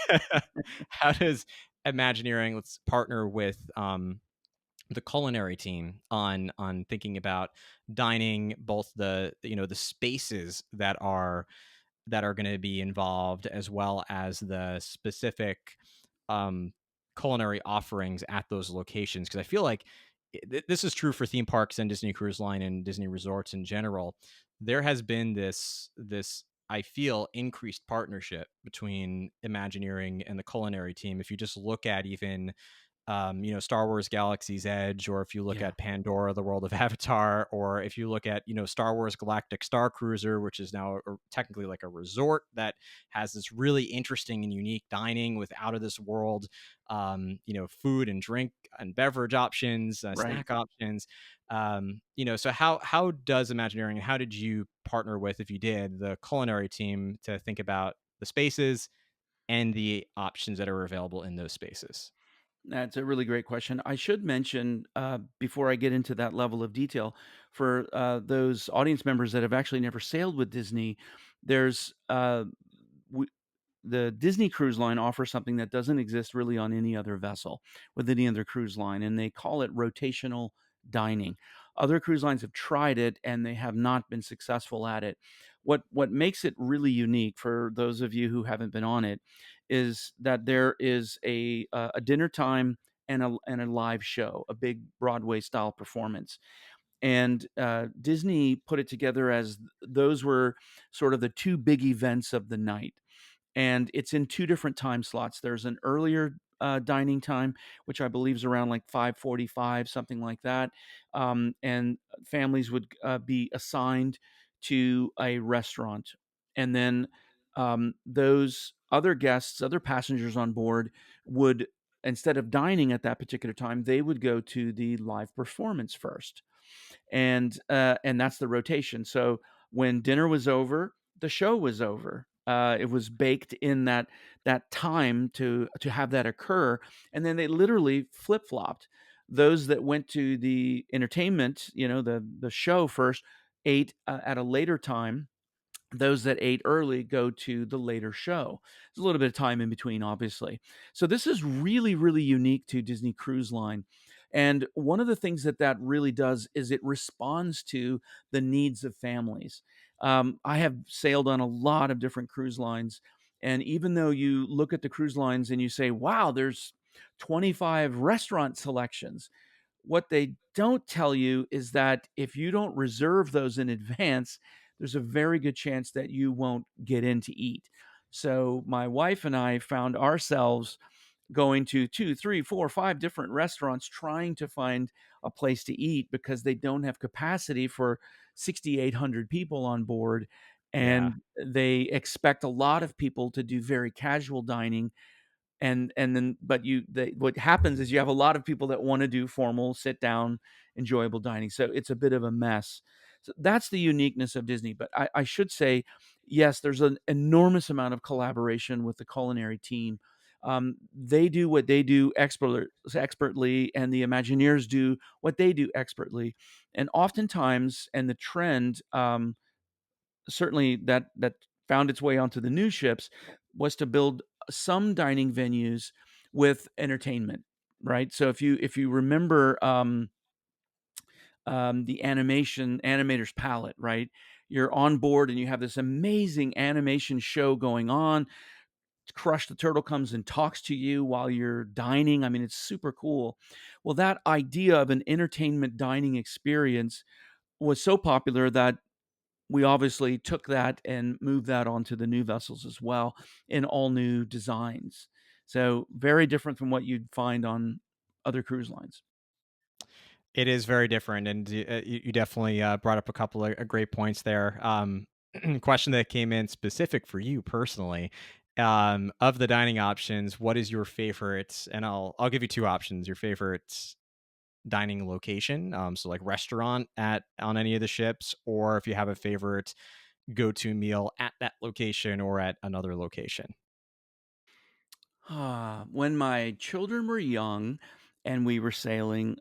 how does Imagineering, let's partner with the culinary team on thinking about dining, both the spaces that are going to be involved, as well as the specific um, culinary offerings at those locations. Because I feel like this is true for theme parks and Disney Cruise Line and Disney resorts in general. There has been this I feel increased partnership between Imagineering and the culinary team. If you just look at even Star Wars Galaxy's Edge, or if you look Yeah. at Pandora, the world of Avatar, or if you look at, Star Wars Galactic Star Cruiser, which is now technically like a resort that has this really interesting and unique dining with out of this world, food and drink and beverage options, Right. snack options. So how does Imagineering, and how did you partner with, if you did, the culinary team to think about the spaces and the options that are available in those spaces? That's a really great question. I should mention, before I get into that level of detail, for those audience members that have actually never sailed with Disney, there's w- the Disney Cruise Line offers something that doesn't exist really on any other vessel with any other cruise line, and they call it rotational dining. Other cruise lines have tried it and they have not been successful at it. What makes it really unique for those of you who haven't been on it is that there is a dinner time and a live show, a big Broadway style performance. And Disney put it together as those were sort of the two big events of the night, and it's in 2 different time slots. There's an earlier, dining time, which I believe is around, like, 5:45, something like that, and families would, be assigned to a restaurant, and then, those other guests, other passengers on board would, instead of dining at that particular time, they would go to the live performance first, and that's the rotation. So when dinner was over, the show was over. It was baked in that time to have that occur, and then they literally flip flopped. Those that went to the entertainment, the show first, ate at a later time. Those that ate early go to the later show. There's a little bit of time in between, obviously. So this is really, really unique to Disney Cruise Line. And one of the things that really does is it responds to the needs of families. I have sailed on a lot of different cruise lines. And even though you look at the cruise lines and you say, wow, there's 25 restaurant selections, what they don't tell you is that if you don't reserve those in advance, there's a very good chance that you won't get in to eat. So my wife and I found ourselves going to 2, 3, 4, 5 different restaurants trying to find a place to eat because they don't have capacity for 6,800 people on board, Yeah. and they expect a lot of people to do very casual dining, and then but what happens is you have a lot of people that wanna do formal, sit down, enjoyable dining, so it's a bit of a mess. So that's the uniqueness of Disney, but I should say, yes, there's an enormous amount of collaboration with the culinary team. They do what they do expertly, and the Imagineers do what they do expertly, and oftentimes and the trend, certainly that found its way onto the new ships was to build some dining venues with entertainment, right? So if you remember the animator's palette, right? You're on board and you have this amazing animation show going on. Crush the Turtle comes and talks to you while you're dining. I mean, it's super cool. Well, that idea of an entertainment dining experience was so popular that we obviously took that and moved that onto the new vessels as well in all new designs. So very different from what you'd find on other cruise lines. It is very different, and you definitely brought up a couple of great points there. Question that came in specific for you personally, of the dining options, what is your favorite? And I'll give you two options. Your favorite dining location, so like restaurant at on any of the ships, or if you have a favorite go-to meal at that location or at another location. When my children were young and we were sailing,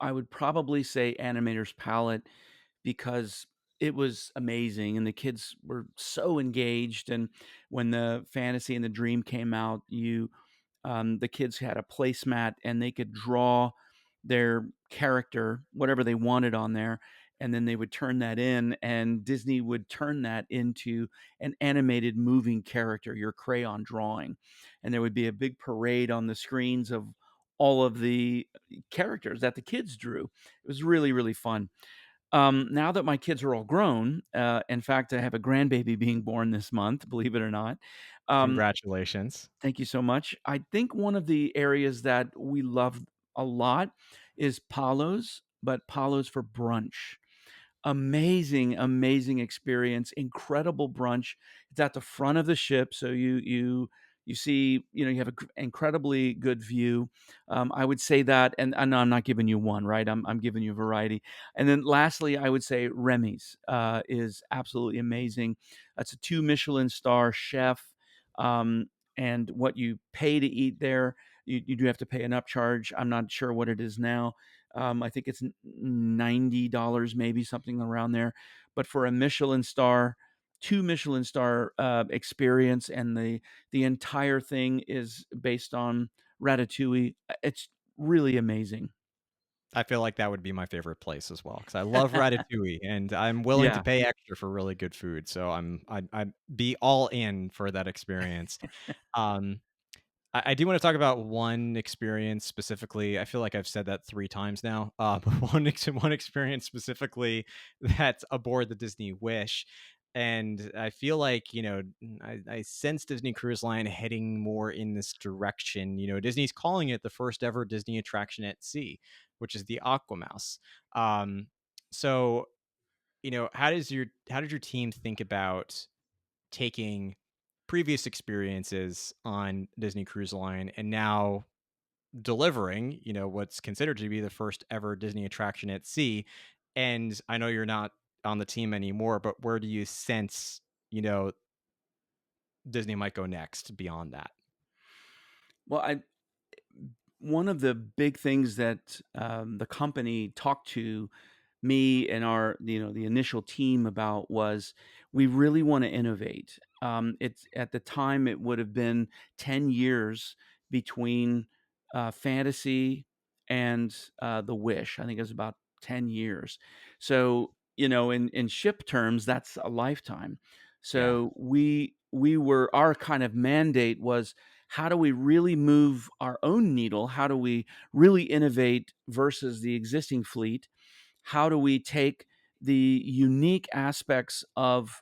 I would probably say Animator's Palette because it was amazing and the kids were so engaged. And when the fantasy and the dream came out, the kids had a placemat and they could draw their character, whatever they wanted on there, and then they would turn that in, and Disney would turn that into an animated moving character, your crayon drawing. And there would be a big parade on the screens of all of the characters that the kids drew. It was really, really fun. Now that my kids are all grown, in fact, I have a grandbaby being born this month, believe it or not. Um, Congratulations. Thank you so much. I think one of the areas that we love a lot is Palos, but Palos for brunch. Amazing, amazing experience, incredible brunch. It's at the front of the ship, so you see, you have an incredibly good view. I would say that, and I'm not giving you one, right? I'm giving you a variety. And then lastly, I would say Remy's is absolutely amazing. That's a 2 Michelin star chef, um, and what you pay to eat there, you do have to pay an upcharge. I'm not sure what it is now. I think it's $90, maybe something around there. But for a Michelin star, 2 Michelin star experience, and the entire thing is based on ratatouille. It's really amazing. I feel like that would be my favorite place as well because I love ratatouille and I'm willing to Yeah. pay extra for really good food. So I'd be all in for that experience. Um, I do want to talk about one experience specifically. I feel like I've said that 3 times now. But one experience specifically that's aboard the Disney Wish, and I feel like I sense Disney Cruise Line heading more in this direction. Disney's calling it the first ever Disney attraction at sea, which is the Aqua Mouse. Um, so how did your team think about taking previous experiences on Disney Cruise Line and now delivering, what's considered to be the first ever Disney attraction at sea? And I know you're not on the team anymore, but where do you sense, you know, Disney might go next beyond that. Well, I one of the big things that, the company talked to me and our the initial team about was we really want to innovate. It's at the time it would have been 10 years between fantasy and the wish. I think it was about 10 years. So in ship terms that's a lifetime. Yeah. So we were our kind of mandate was how do we really move our own needle, how do we really innovate versus the existing fleet, how do we take the unique aspects of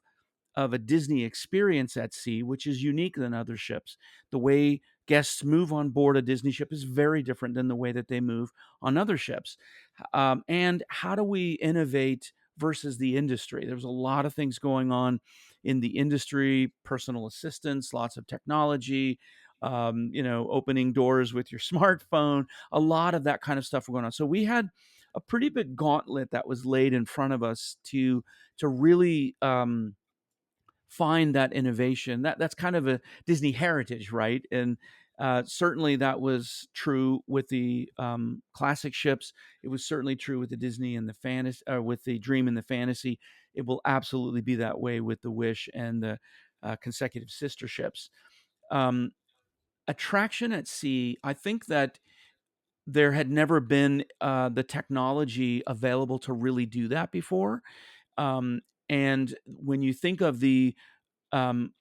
a Disney experience at sea, which is unique than other ships. The way guests move on board a Disney ship is very different than the way that they move on other ships. And how do we innovate versus the industry? There's a lot of things going on in the industry, personal assistance, lots of technology, opening doors with your smartphone, a lot of that kind of stuff going on. So we had a pretty big gauntlet that was laid in front of us to really find that innovation. That's kind of a Disney heritage, right? And certainly that was true with the classic ships. It was certainly true with the Disney and the fantasy, with the Dream and the Fantasy. It will absolutely be that way with the Wish and the consecutive sister ships. Um, Attraction at sea. I think that there had never been the technology available to really do that before. Um, and when you think of the um,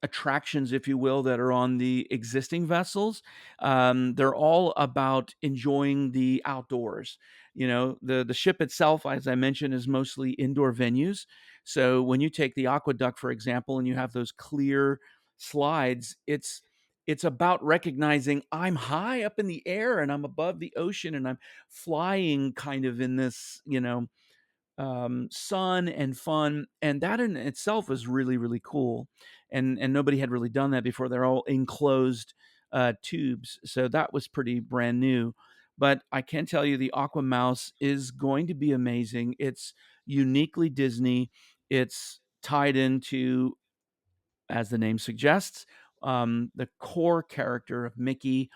attractions, if you will, that are on the existing vessels. They're all about enjoying the outdoors. The ship itself, as I mentioned, is mostly indoor venues. So when you take the aqueduct, for example, and you have those clear slides, it's about recognizing I'm high up in the air and I'm above the ocean and I'm flying kind of in this, sun and fun, and that in itself is really really cool, and nobody had really done that before. They're all enclosed tubes, so that was pretty brand new. But I can tell you the Aqua Mouse is going to be amazing. It's uniquely Disney. It's tied into, as the name suggests, the core character of Mickey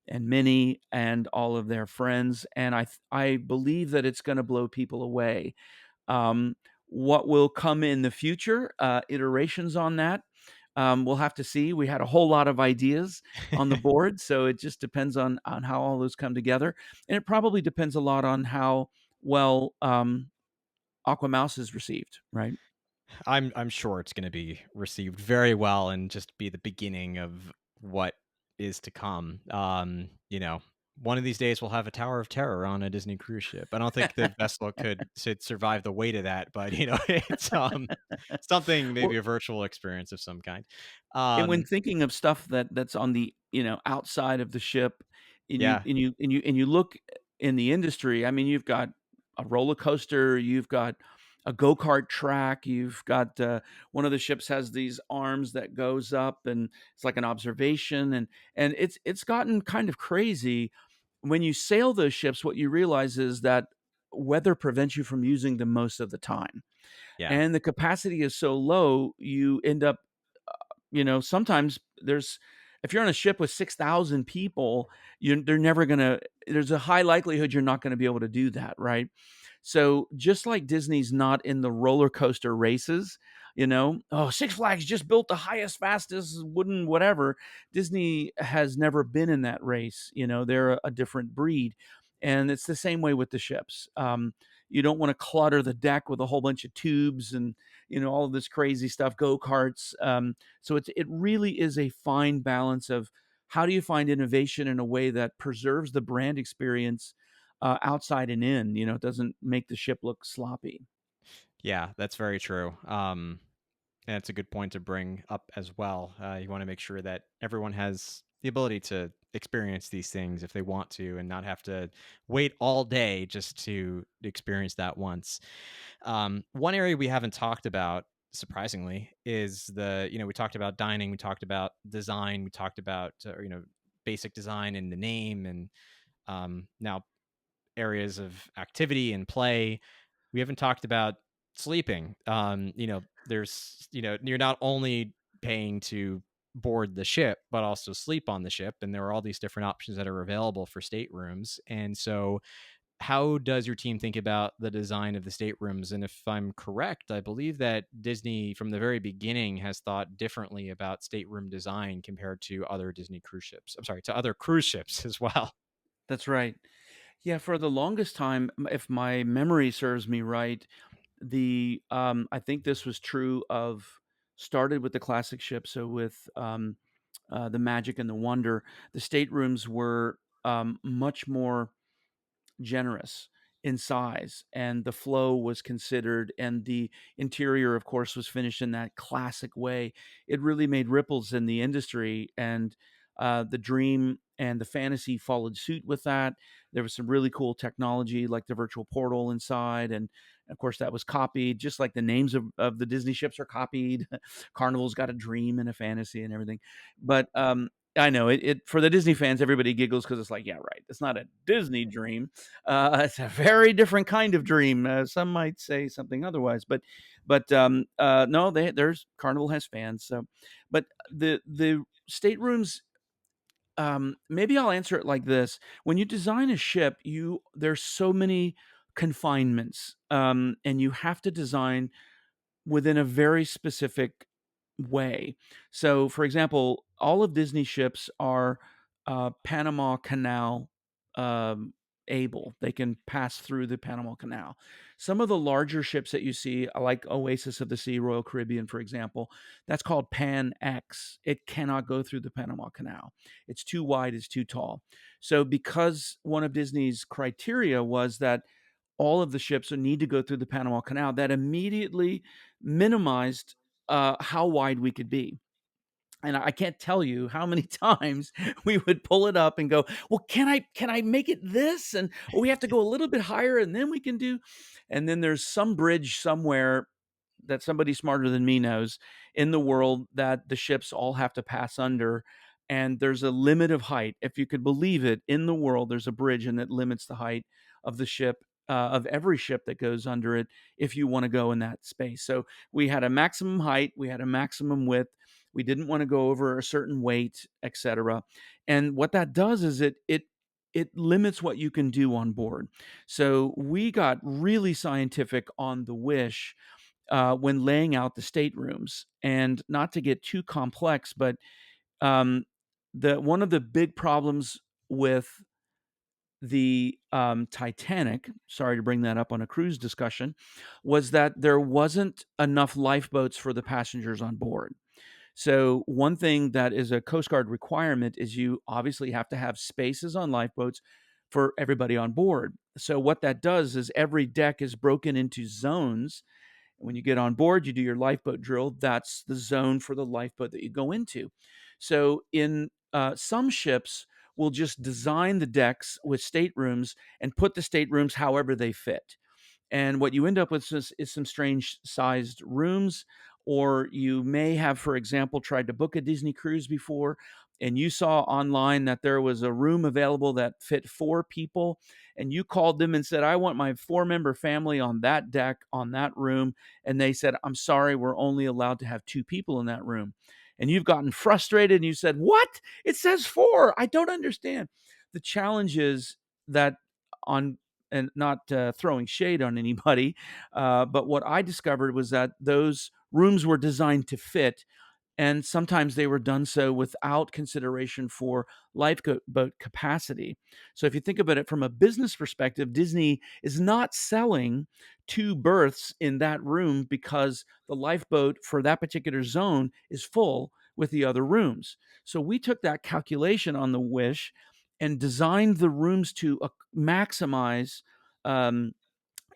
and Minnie and all of their friends, and I believe that it's going to blow people away. um, what will come in the future, iterations on that, we'll have to see. We had a whole lot of ideas on the board, so it just depends on how all those come together, and it probably depends a lot on how well Aquamouse is received, right? I'm sure it's gonna be received very well and just be the beginning of what is to come. One of these days we'll have a Tower of Terror on a Disney cruise ship. I don't think the vessel could survive the weight of that, but it's something, maybe Well, a virtual experience of some kind. and when Um, thinking of stuff that's on the, outside of the ship, yeah. and you look in the industry, I mean, you've got a roller coaster, you've got a go-kart track, you've got, one of the ships has these arms that goes up, and it's like an observation, and it's gotten kind of crazy. When you sail those ships, what you realize is that weather prevents you from using them most of the time, Yeah. and the capacity is so low, you end up, sometimes if you're on a ship with 6,000 people, they're never gonna there's a high likelihood you're not gonna be able to do that, right? So, just like Disney's not in the roller coaster races, "Oh, Six Flags just built the highest, fastest wooden whatever." Disney has never been in that race, they're a different breed, and it's the same way with the ships. You don't wanna clutter the deck with a whole bunch of tubes and, all of this crazy stuff, go-karts. So it really is a fine balance of how do you find innovation in a way that preserves the brand experience, outside and in. It doesn't make the ship look sloppy. Yeah, that's very true. And it's a good point to bring up as well. You want to make sure that everyone has the ability to experience these things if they want to and not have to wait all day just to experience that once. One area we haven't talked about, surprisingly, is we talked about dining, we talked about design, we talked about, basic design and the name, and now areas of activity and play. We haven't talked about sleeping. There's, you're not only paying to board the ship, but also sleep on the ship. And there are all these different options that are available for staterooms. And so, how does your team think about the design of the staterooms? And if I'm correct, I believe that Disney, from the very beginning, has thought differently about stateroom design compared to other Disney cruise ships. I'm sorry, to other cruise ships as well. That's right. Yeah, for the longest time, if my memory serves me right, I think this was true of started with the classic ship, so with, the Magic and the Wonder, the staterooms were, much more generous in size, and the flow was considered, and the interior, of course, was finished in that classic way. It really made ripples in the industry, and the dream and the fantasy followed suit with that. There was some really cool technology like the virtual portal inside, and of course that was copied, just like the names of the Disney ships are copied. Carnival's got a dream and a fantasy and everything. But I know it for the Disney fans, everybody giggles because it's like, yeah, right. It's not a Disney dream. It's a very different kind of dream. Some might say something otherwise, but no, there's Carnival has fans. So, but the staterooms, maybe I'll answer it like this: when you design a ship, you there's so many confinements, and you have to design within a very specific way. So, for example, all of Disney ships are Panama Canal um, able. They can pass through the Panama Canal. Some of the larger ships that you see, like Oasis of the Sea, Royal Caribbean, for example, that's called Pan X. It cannot go through the Panama Canal. It's too wide, it's too tall. So, because one of Disney's criteria was that all of the ships would need to go through the Panama Canal, that immediately minimized how wide we could be. And I can't tell you how many times we would pull it up and go, "Well, can I make it this?" And "Oh, we have to go a little bit higher, and then we can do." And then there's some bridge somewhere that somebody smarter than me knows in the world that the ships all have to pass under. And there's a limit of height. If you could believe it, in the world, there's a bridge and it limits the height of the ship, of every ship that goes under it, if you want to go in that space. So we had a maximum height, we had a maximum width. We didn't want to go over a certain weight, etc. And what that does is it limits what you can do on board. So we got really scientific on the Wish when laying out the staterooms, and not to get too complex, but um, the one of the big problems with the Titanic, sorry to bring that up on a cruise discussion, was that there wasn't enough lifeboats for the passengers on board. So, one thing that is a Coast Guard requirement is you obviously have to have spaces on lifeboats for everybody on board. So, what that does is every deck is broken into zones. When you get on board, you do your lifeboat drill. That's the zone for the lifeboat that you go into. So, in some ships, will just design the decks with staterooms and put the staterooms however they fit. And what you end up with is some strange sized rooms, or you may have, for example, tried to book a Disney cruise before and you saw online that there was a room available that fit four people. And you called them and said, "I want my four-member family on that deck, on that room." And they said, "I'm sorry, we're only allowed to have two people in that room." And you've gotten frustrated and you said, "What? It says four. I don't understand." The challenge is that on and not throwing shade on anybody, but what I discovered was that those rooms were designed to fit, and sometimes they were done so without consideration for lifeboat capacity. So if you think about it from a business perspective, Disney is not selling two berths in that room because the lifeboat for that particular zone is full with the other rooms. So we took that calculation on the Wish and designed the rooms to maximize um,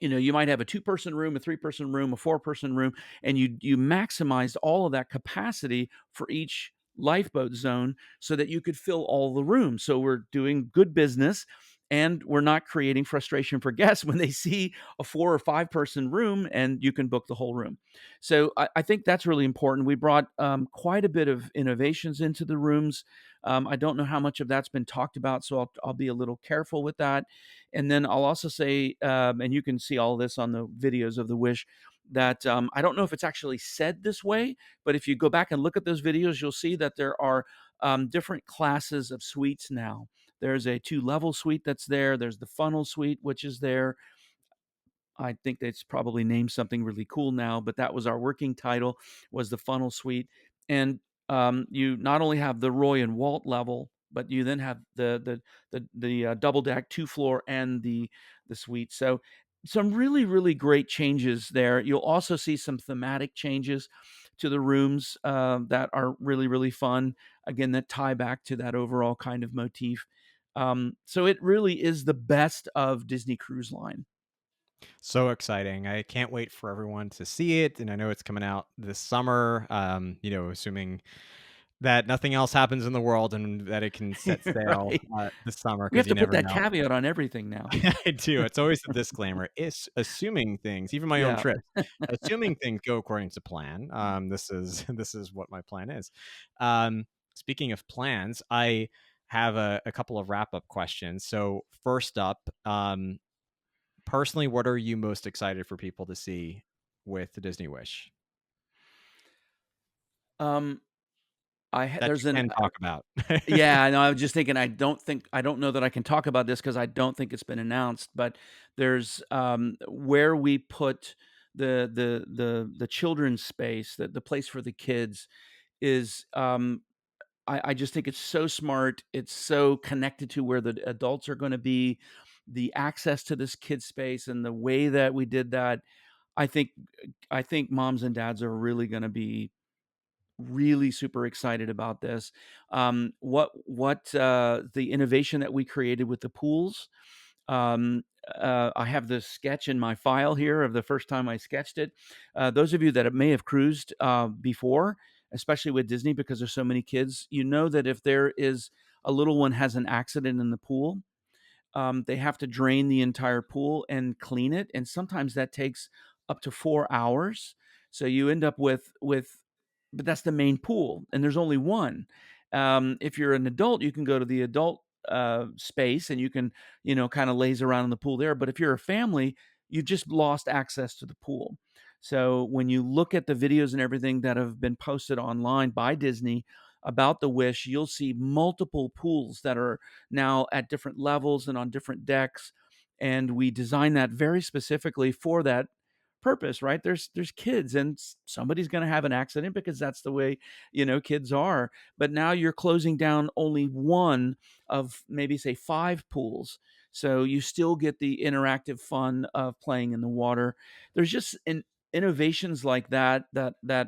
you might have a two-person room, a three-person room, a four-person room, and you maximized all of that capacity for each lifeboat zone so that you could fill all the rooms. So we're doing good business, and we're not creating frustration for guests when they see a four or five-person room and you can book the whole room. So I think that's really important. We brought quite a bit of innovations into the rooms. I don't know how much of that's been talked about, so I'll be a little careful with that. And then I'll also say, and you can see all this on the videos of the Wish, that I don't know if it's actually said this way, but if you go back and look at those videos, you'll see that there are different classes of suites now. There's a two-level suite that's there. There's the funnel suite, which is there. I think it's probably named something really cool now, but that was our working title, was the funnel suite. And you not only have the Roy and Walt level, but you then have the double deck, two floor, and the suite. So some really really great changes there. You'll also see some thematic changes to the rooms that are really really fun. Again, that tie back to that overall kind of motif. So it really is the best of Disney Cruise Line. So exciting. I can't wait for everyone to see it. And I know it's coming out this summer, assuming that nothing else happens in the world and that it can set sail Right. this summer We have because you to put never that know. caveat on everything now. I do. It's always a disclaimer. It's assuming things, even my own Yeah. trips, assuming things go according to plan. This is this is what my plan is. Speaking of plans, I have a couple of wrap up questions. So first up, personally, what are you most excited for people to see with the Disney Wish Um, that there's you an can talk about? yeah, no, I was just thinking I don't know that I can talk about this because I don't think it's been announced, but there's, where we put the children's space, the place for the kids is, I just think it's so smart. It's so connected to where the adults are gonna be, the access to this kid space and the way that we did that, I think I think moms and dads are really gonna be really super excited about this. The innovation that we created with the pools, I have this sketch in my file here of the first time I sketched it. Those of you that may have cruised before, especially with Disney, because there's so many kids, you know that if there is a little one has an accident in the pool, they have to drain the entire pool and clean it, and sometimes that takes up to 4 hours. So you end up with but that's the main pool, and there's only one. If you're an adult, you can go to the adult space, and you can, kind of laze around in the pool there. But if you're a family, you just lost access to the pool. So when you look at the videos and everything that have been posted online by Disney about the Wish, you'll see multiple pools that are now at different levels and on different decks. And we designed that very specifically for that purpose, right? There's kids and somebody's going to have an accident because that's the way, kids are. But now you're closing down only one of maybe say five pools. So you still get the interactive fun of playing in the water. There's just innovations like that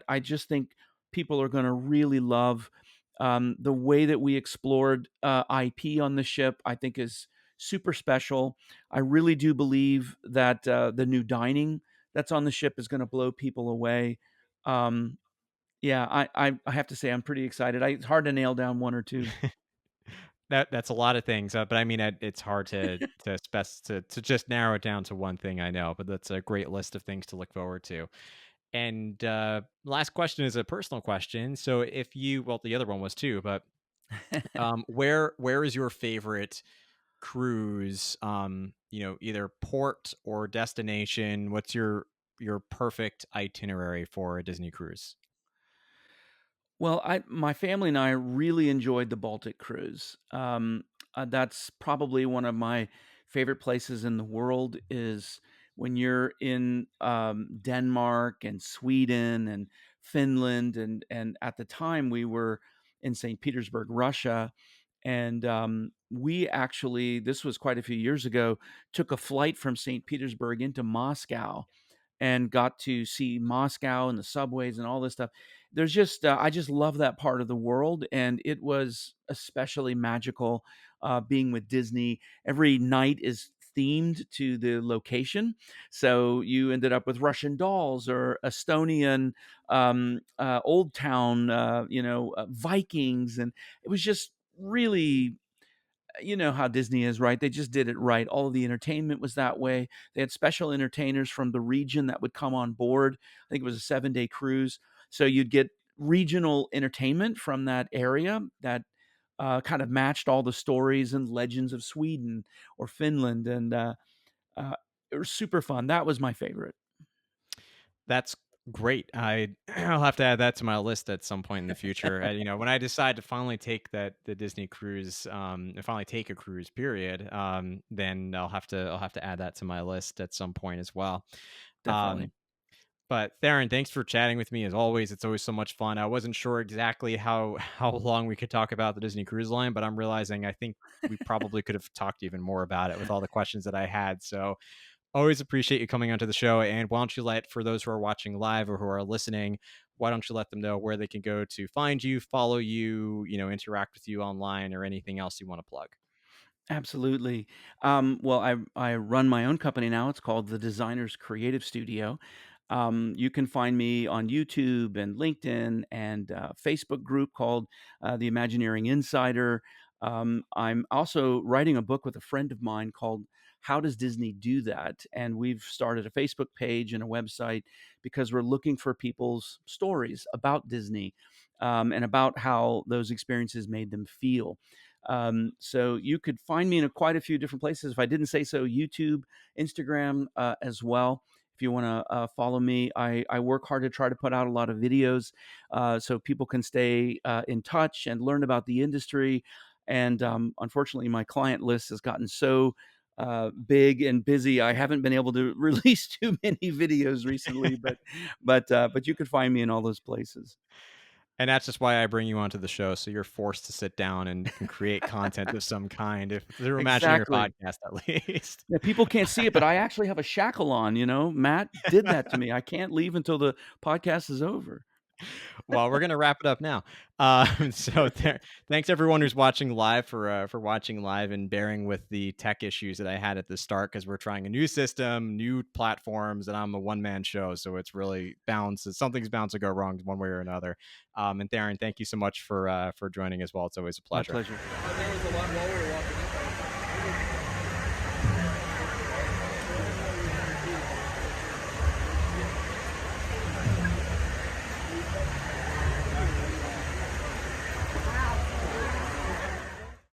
I just think people are going to really love. The way that we explored IP on the ship, I think, is super special. I really do believe that the new dining that's on the ship is going to blow people away. Um, yeah, I have to say I'm pretty excited. It's hard to nail down one or two. That's a lot of things, but I mean, it's hard to just narrow it down to one thing. I know, but that's a great list of things to look forward to. And last question is a personal question. So, if you, well, the other one was too, but where is your favorite cruise? Either port or destination. What's your perfect itinerary for a Disney cruise? Well, I my family and I really enjoyed the Baltic cruise. That's probably one of my favorite places in the world is when you're in Denmark and Sweden and Finland and at the time we were in St. Petersburg, Russia, and we actually this was quite a few years ago took a flight from St. Petersburg into Moscow and got to see Moscow and the subways and all this stuff. There's just I just love that part of the world, and it was especially magical being with Disney. Every night is themed to the location, so you ended up with Russian dolls or Estonian old town, Vikings, and it was just really you know how Disney is, right? They just did it right. All of the entertainment was that way. They had special entertainers from the region that would come on board. I think it was a 7-day cruise. So you'd get regional entertainment from that area that kind of matched all the stories and legends of Sweden or Finland. And uh, it was super fun. That was my favorite. That's great. I'll have to add that to my list at some point in the future. When I decide to finally take the Disney cruise, and finally take a cruise, period, then I'll have to add that to my list at some point as well. Definitely. Um, but Theron, thanks for chatting with me as always. It's always so much fun. I wasn't sure exactly how long we could talk about the Disney Cruise Line, but I'm realizing I think we probably could have talked even more about it with all the questions that I had. So always appreciate you coming onto the show. And why don't you for those who are watching live or who are listening, why don't you let them know where they can go to find you, follow you, interact with you online or anything else you want to plug? Absolutely. Well, I run my own company now. It's called the Designers Creative Studio. You can find me on YouTube and LinkedIn and Facebook group called the Imagineering Insider. I'm also writing a book with a friend of mine called "How Does Disney Do That?" And we've started a Facebook page and a website because we're looking for people's stories about Disney and about how those experiences made them feel. So you could find me in quite a few different places. If I didn't say so, YouTube, Instagram as well. If you want to follow me, I work hard to try to put out a lot of videos so people can stay in touch and learn about the industry. And unfortunately, my client list has gotten so big and busy. I haven't been able to release too many videos recently, but you could find me in all those places. And that's just why I bring you onto the show. So you're forced to sit down and create content of some kind, if through imagining your Exactly. podcast at least. Yeah, people can't see it, but I actually have a shackle on, you know? Matt did that to me. I can't leave until the podcast is over. Well, we're gonna wrap it up now. Thanks everyone who's watching live for watching live and bearing with the tech issues that I had at the start because we're trying a new system, new platforms, and I'm a one man show, so it's really bound. Something's bound to go wrong one way or another. And Theron, thank you so much for joining as well. It's always a My pleasure. pleasure. There was a lot while we were